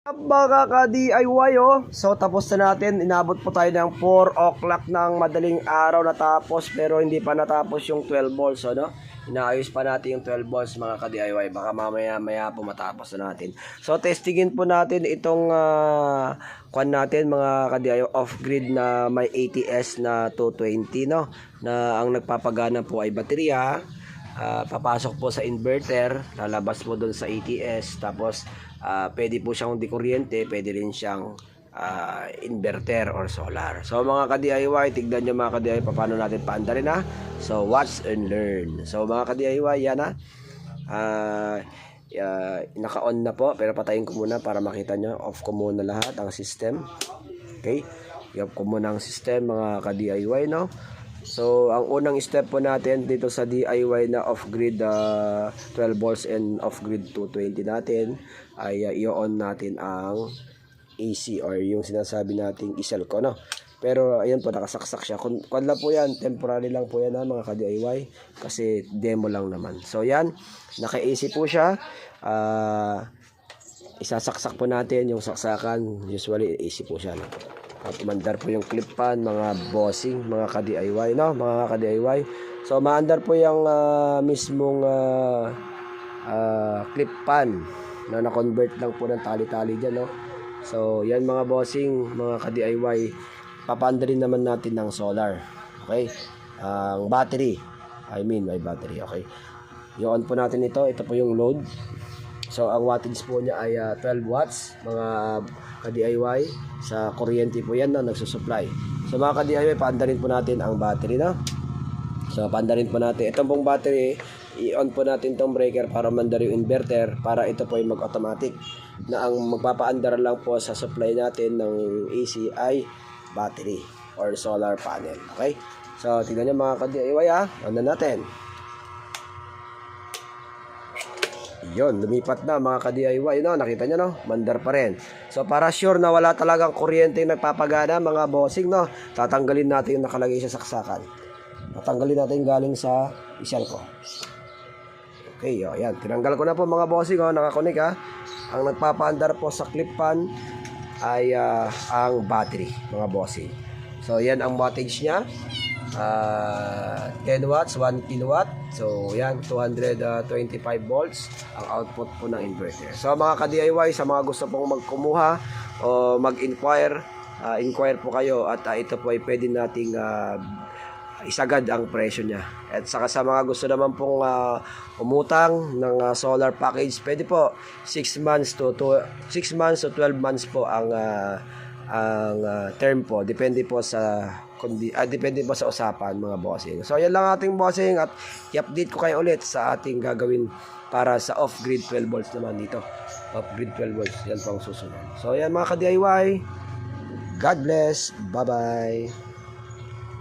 Mga ka-DIY so tapos na natin, inabot po tayo ng 4 o'clock ng madaling araw natapos, pero hindi pa natapos yung 12 balls, no? Inaayos pa natin yung 12 balls mga ka-DIY, baka mamaya po matapos na natin. So testingin po natin itong kwan natin mga ka-DIY off-grid na may ATS na 220, no? Na ang nagpapagana po ay baterya. Papasok po sa inverter, lalabas po doon sa ATS, tapos pwede po siyang di kuryente, pwede rin siyang inverter or solar. So mga ka-DIY, tignan nyo mga ka-DIY paano natin paandarin na. So watch and learn. So mga ka-DIY, yan na. Naka-on na po, pero patayin ko muna para makita nyo. Off ko muna lahat ang system. Okay, i-off ko muna ang system mga ka-DIY, no? So, ang unang step po natin dito sa DIY na off-grid 12 volts and off-grid 220 natin ay i-on natin ang AC or yung sinasabi nating iselco, no? Pero ayan po, nakasaksak siya. Kung lang po yan, temporary lang po yan mga ka-DIY kasi demo lang naman. So, yan, naka-AC po siya. Isasaksak po natin yung saksakan. Usually, AC po siya, no? At umandar po yung clip pan mga bossing, mga ka-DIY, no? Mga ka-DIY. So maandar po yung mismong clip pan na na-convert lang po ng tali-tali diyan, no? So yan mga bossing, mga ka-DIY, papaandarin naman natin ng solar. Okay? Ang battery. May battery, okay? I-on po natin ito. Ito po yung load. So ang wattage po niya ay 12 watts, mga ka-DIY. Sa kuryente po yan na nagsusupply. So mga ka-DIY, paandarin po natin ang battery, na. So paandarin po natin. Itong pong battery, i-on po natin tong breaker para mandar yung inverter, para ito po ay mag-automatic. Na ang magpapaandar lang po sa supply natin ng AC ay battery or solar panel. Okay? So tingnan nyo mga ka-DIY, on na natin. Yon, lumipat na mga ka-DIY, no? Nakita nyo, no? Mandar pa rin. So para sure na wala talagang kuryente yung nagpapagana mga bossing, no? Tatanggalin natin yung nakalagay sa saksakan. Tatanggalin natin galing sa iselco. Okay, yan. Tinanggal ko na po mga bossing, nakakonek, Ang nagpapaandar po sa clip pan ay ang battery, mga bossing. So yan ang wattage niya. 10 watts, 1 kilowatt. So yan, 225 volts ang output po ng inverter. So mga ka-DIY, sa mga gusto pong magkumuha o mag-inquire, inquire po kayo at ito po ay pwede nating isagad ang presyo niya. At saka sa mga gusto naman pong umutang ng solar package, pwede po 6 months to 12 months po ang term po. Depende po sa depende po sa usapan mga bossing. So yan lang ating bossing, at i-update ko kayo ulit sa ating gagawin para sa off-grid 12 volts naman dito. Off-grid 12 volts, yan po ang susunod. So yan mga ka-DIY, God bless, bye bye.